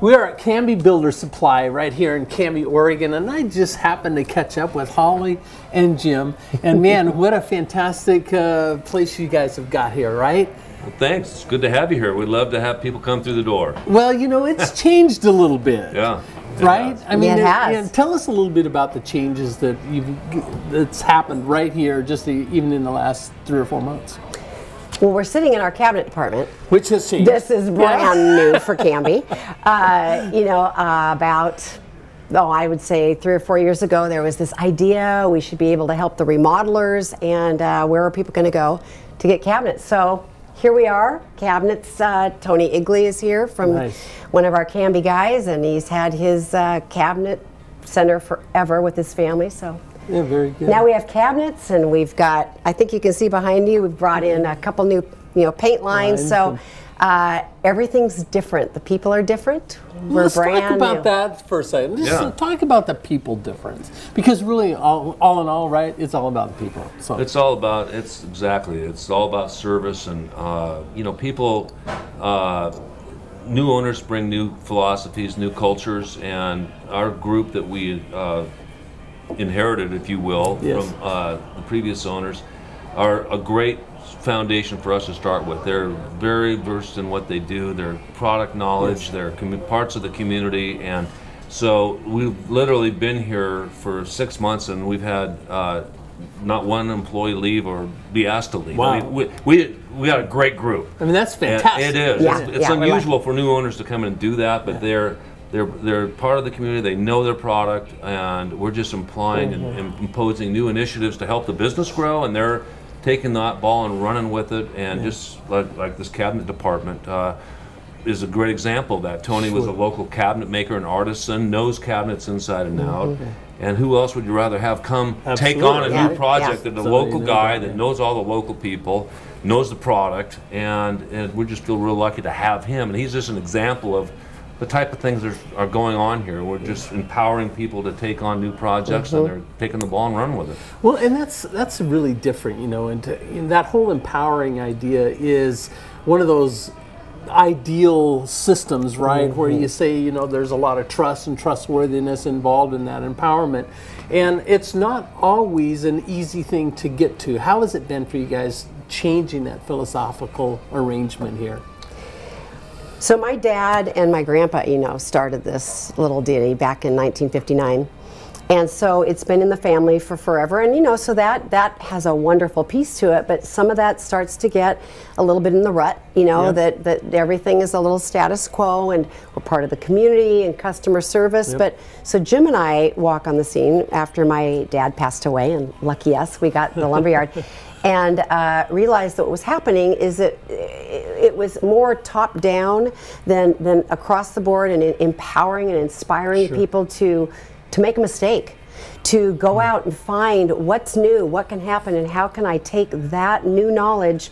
We are at Canby Builders Supply right here in Canby, Oregon, and I just happened to catch up with Holly and Jim. And man, what a fantastic place you guys have got here, right? Well, thanks. It's good to have you here. We'd love to have people come through the door. Well, you know, it's changed a little bit. Yeah. Right? I mean, it has. Tell us a little bit about the changes that's happened right here, just even in the last 3 or 4 months. Well, we're sitting in our cabinet department. Which has changed. This is brand new for Canby. You know, I would say 3 or 4 years ago, there was this idea we should be able to help the remodelers, and where are people going to go to get cabinets? So here we are, cabinets. Tony Igley is here from one of our Canby guys, and he's had his cabinet center forever with his family. So. Yeah, very good. Now we have cabinets, and we've got, I think you can see behind you, we've brought in a couple new, paint lines. So everything's different. The people are different. Let's talk about that for a second. Just talk about the people difference, because really, all in all, right, it's all about the people. So it's all about it's all about service, and people. New owners bring new philosophies, new cultures, and our group that we inherited, if you will, from the previous owners, are a great foundation for us to start with. They're very versed in what they do, their product knowledge, they're parts of the community, and so we've literally been here for 6 months, and we've had not one employee leave or be asked to leave. Wow. I mean, we got a great group. I mean, that's fantastic. And it is. Yeah. It's unusual for new owners to come in and do that, but they're part of the community. They know their product, and we're just implying and imposing new initiatives to help the business grow, and they're taking that ball and running with it. And just like this cabinet department is a great example of that. Tony was a local cabinet maker and artisan, knows cabinets inside and out. And who else would you rather have come take on a new project than a local guy that knows all the local people, knows the product, and we just feel real lucky to have him. And he's just an example of the type of things that are going on here. We're just empowering people to take on new projects, and they're taking the ball and running with it. Well, and that's really different, and that whole empowering idea is one of those ideal systems, right, where you say, there's a lot of trust and trustworthiness involved in that empowerment, and it's not always an easy thing to get to. How has it been for you guys changing that philosophical arrangement here? So my dad and my grandpa, started this little ditty back in 1959. And so it's been in the family for forever, and so that has a wonderful piece to it, but some of that starts to get a little bit in the rut, that everything is a little status quo, and we're part of the community and customer service. But so Jim and I walk on the scene after my dad passed away, and lucky us, we got the lumberyard, and realized that what was happening is that it was more top down than across the board, and empowering and inspiring people to make a mistake, to go out and find what's new, what can happen, and how can I take that new knowledge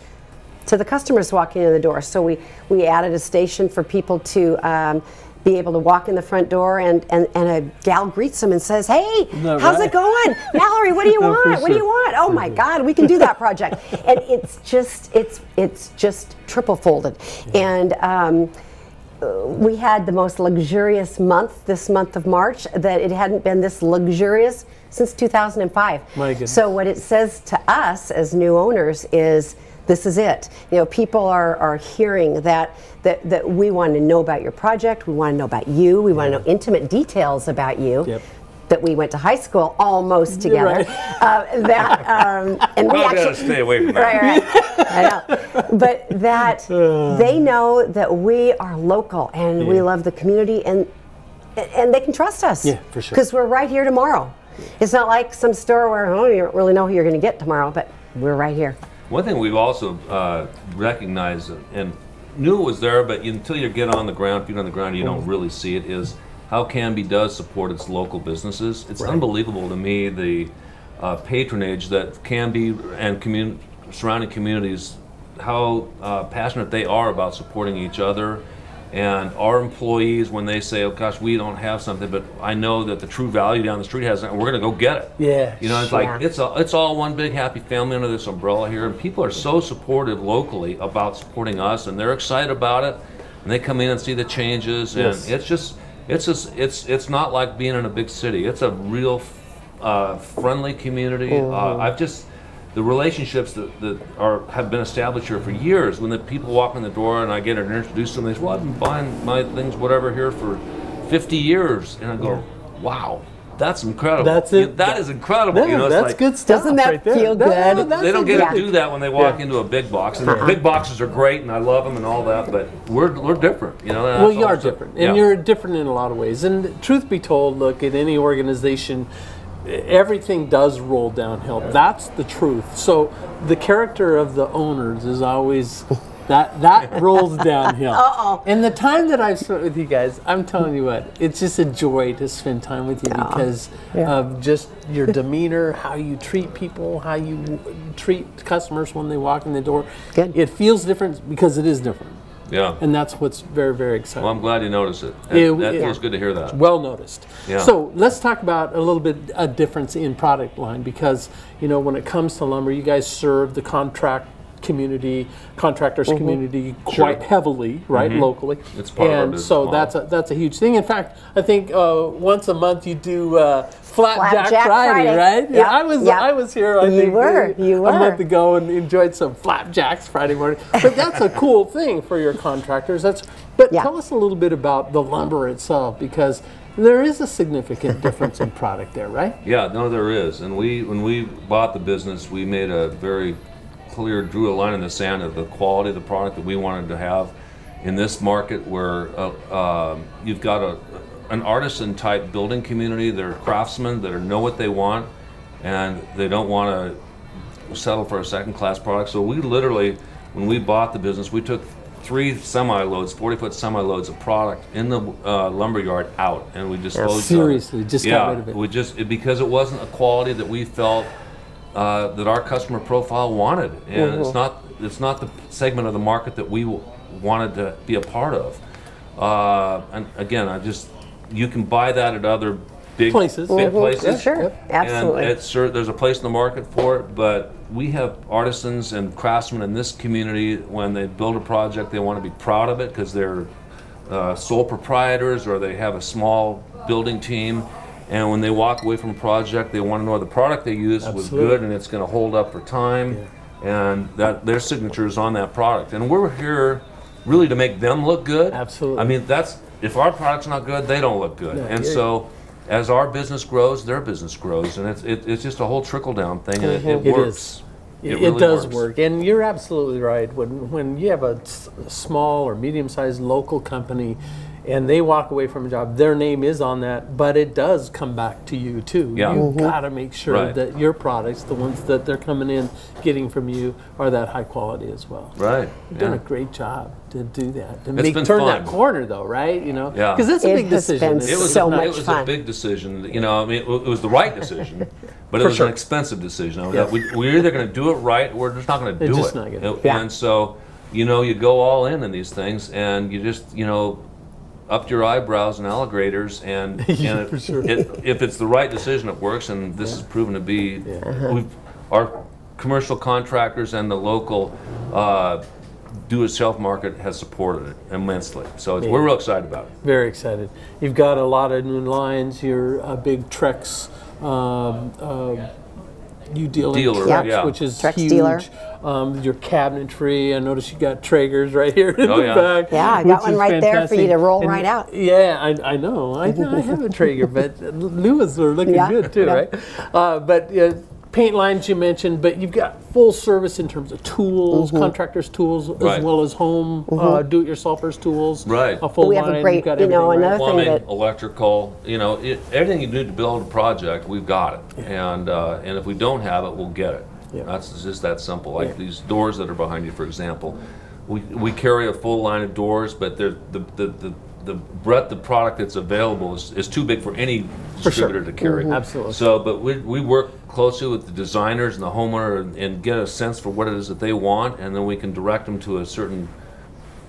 to the customers walking in the door. So we added a station for people to be able to walk in the front door, and a gal greets them and says, "Hey, how's it going? Mallory, what do you want? What do you want? Oh my God, we can do that project." And it's just triple folded. And we had the most luxurious month, this month of March, that it hadn't been this luxurious since 2005. My goodness. So what it says to us as new owners is, this is it. People are hearing that we want to know about your project, we want to know about you, we want to know intimate details about you. That we went to high school almost together. And we actually stay away from that. Right. I know. But that they know that we are local, and we love the community, and they can trust us. Yeah, for sure. Because we're right here tomorrow. It's not like some store where you don't really know who you're going to get tomorrow, but we're right here. One thing we've also recognized, and knew it was there, but until you get on the ground, feet on the ground, you don't really see it, is how Canby does support its local businesses. It's unbelievable to me, the patronage that Canby and surrounding communities, how passionate they are about supporting each other. And our employees, when they say, "Oh gosh, we don't have something, but I know that the True Value down the street has it, and we're going to go get it." Yeah. It's like it's all one big happy family under this umbrella here, and people are so supportive locally about supporting us, and they're excited about it. and they come in and see the changes, and it's not like being in a big city. It's a real friendly community. The relationships that have been established here for years. When the people walk in the door and I get introduced to them, they say, "Well, I've been buying my things, whatever, here for 50 years," and I go, "Wow, that's incredible." That's it. That is incredible. Yeah, you know, it's that's like, good stuff. Doesn't that right there. feel good? they don't get to do that when they walk into a big box. And the big boxes are great, and I love them and all that, but we're different. You know. Well, you are different, and you're different in a lot of ways. And truth be told, look, at any organization, everything does roll downhill. That's the truth. So the character of the owners is always that rolls downhill. And the time that I've spent with you guys, I'm telling you what, it's just a joy to spend time with you because of just your demeanor, how you treat people, how you treat customers when they walk in the door. Good. It feels different because it is different. Yeah. And that's what's very, very exciting. Well, I'm glad you noticed it. That feels good to hear that. Well noticed. Yeah. So let's talk about a little bit a difference in product line because, you know, when it comes to lumber, you guys serve the contractors community quite heavily, right, locally. It's part of our business so model. that's a huge thing. In fact, I think once a month you do Flapjack Flapjack Friday, right? Yep. I was here. I think you were a month ago and enjoyed some flapjacks Friday morning. But that's a cool thing for your contractors. Tell us a little bit about the lumber itself because there is a significant difference in product there, right? Yeah, no, there is. And when we bought the business, we made a very clear, drew a line in the sand of the quality of the product that we wanted to have in this market where you've got an artisan type building community. They're craftsmen that know what they want and they don't want to settle for a second class product. So we literally, when we bought the business, we took 3 semi-loads, 40-foot semi-loads of product in the lumber yard out, and we disposed of it. Seriously, just got rid of it. We because it wasn't a quality that we felt that our customer profile wanted, and it's not the segment of the market that we wanted to be a part of. And again, you can buy that at other big places. Yeah, sure, absolutely. And there's a place in the market for it, but we have artisans and craftsmen in this community. When they build a project, they want to be proud of it because they're sole proprietors or they have a small building team. And when they walk away from a project, they want to know the product they used was good and it's going to hold up for time, and that their signature is on that product. And we're here really to make them look good. Absolutely. I mean, if our product's not good, they don't look good. So as our business grows, their business grows, and it's just a whole trickle down thing, and it works. It really does work, and you're absolutely right. When you have a small or medium-sized local company, and they walk away from a job, their name is on that, but it does come back to you too. Yeah. You've got to make sure that your products, the ones that they're coming in getting from you, are that high quality as well. Right. You've done a great job to do that. Turn that corner though, right? You know, because it's a big decision. It was a big decision. You know, I mean, it was the right decision, but it was an expensive decision. We're either going to do it right, or we're just not going to do it. And so, you know, you go all in these things, and you just, you know, up your eyebrows and alligators, and if it's the right decision, it works, and this is proven to be. Our commercial contractors and the local do-it-yourself market has supported it immensely, so we're real excited about it. Very excited. You've got a lot of new lines. You're a big Trex dealer, which is Trex huge. Dealer. Your cabinetry. I noticed you got Traegers right here in the back. Yeah, I got one right there for you to roll right out. Yeah, I know. I have a Traeger, but new ones are looking good too, right? But paint lines you mentioned, but you've got full service in terms of tools, contractors' tools, as well as home do-it-yourselfers' tools. Right. A full we have line. a great, another plumbing, thing that electrical, everything you need to build a project, we've got it. And if we don't have it, we'll get it. That's just that simple. Like these doors that are behind you, for example, we carry a full line of doors, but the breadth of product that's available is too big for any distributor to carry. Absolutely. So, but we work closely with the designers and the homeowner and get a sense for what it is that they want, and then we can direct them to a certain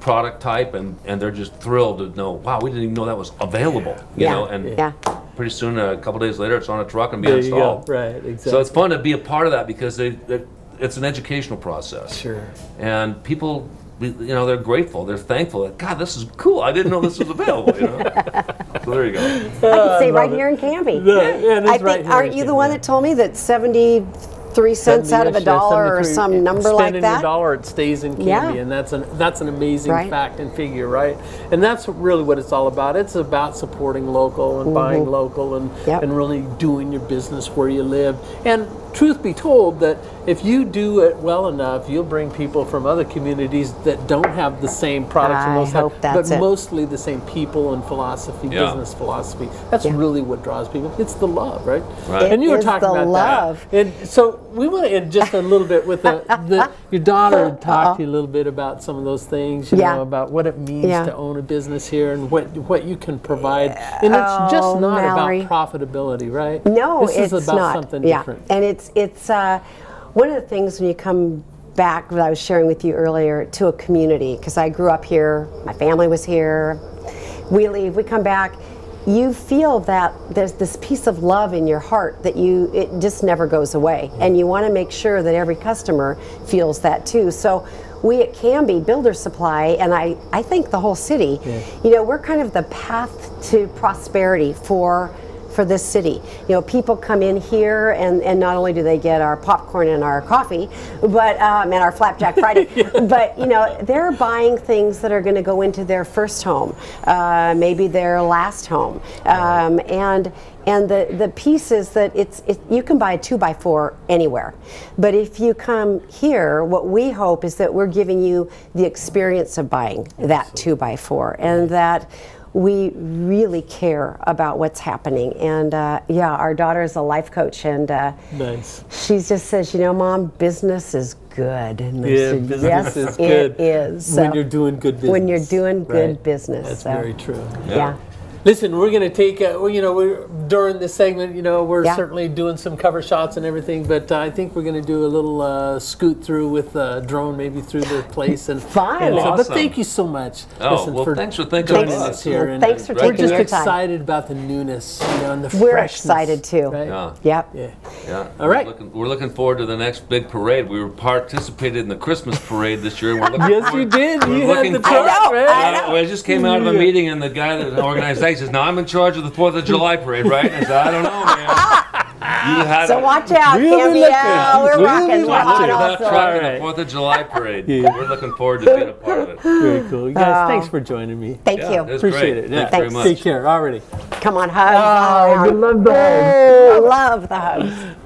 product type, and they're just thrilled to know, wow, we didn't even know that was available. You know, and pretty soon, a couple days later, it's on a truck and be installed. Right, exactly. So it's fun to be a part of that because it's an educational process. Sure. And people they're grateful, they're thankful. That, God, this is cool. I didn't know this was available. You know? So there you go. I could say right here in Canby. I think, aren't you the one that told me that 73 cents out of a dollar or some number like that? Spending a dollar, it stays in Canby, and that's an amazing fact and figure, right? And that's really what it's all about. It's about supporting local and buying local and really doing your business where you live. And truth be told, that if you do it well enough, you'll bring people from other communities that don't have the same products but mostly the same people and philosophy, business philosophy. That's really what draws people. It's the love, right? And you were talking about love. That. And so we want to end just a little bit with your daughter talked to you a little bit about some of those things, you know, about what it means to own a business here and what you can provide. And it's just not Mallory. about profitability, right? No, this is about something different. And it's one of the things when you come back, that I was sharing with you earlier, to a community, because I grew up here, my family was here, we leave, we come back, you feel that there's this piece of love in your heart that it just never goes away, and you want to make sure that every customer feels that too. So we at Canby Builders Supply, and I think the whole city, you know, we're kind of the path to prosperity for this city. You know, people come in here and not only do they get our popcorn and our coffee, but and our Flapjack Friday, but you know, they're buying things that are going to go into their first home, maybe their last home, and the piece is that you can buy a 2x4 anywhere, but if you come here, what we hope is that we're giving you the experience of buying that 2x4, and that we really care about what's happening. And yeah, our daughter is a life coach, and she just says, you know, Mom, business is good. And business is good. It is. So, when you're doing good business. When you're doing good business. That's very true. Yeah. Listen, we're going to take, you know, during this segment, you know, we're certainly doing some cover shots and everything, but I think we're going to do a little scoot through with a drone, maybe through the place. And fun. Awesome. But thank you so much. Thanks for thinking of us here. And thanks for taking your time. We're just excited about the newness, you know, and the freshness. We're excited too. Right? Yeah. All right. We're looking forward to the next big parade. We participated in the Christmas parade this year. And we're yes, you did. You had the truck, right? I just came out of a meeting, and the guy that organized that says, "Now I'm in charge of the 4th of July parade, right?" And I said, "I don't know, man." So watch out, Canby. We're rocking. We're hot that truck in the 4th of July parade. We're looking forward to being a part of it. Very cool. You guys, thanks for joining me. Thank you. Appreciate it. Thanks very much. Take care. Already. Come on, hugs. Oh, I love the hugs. I love the hugs.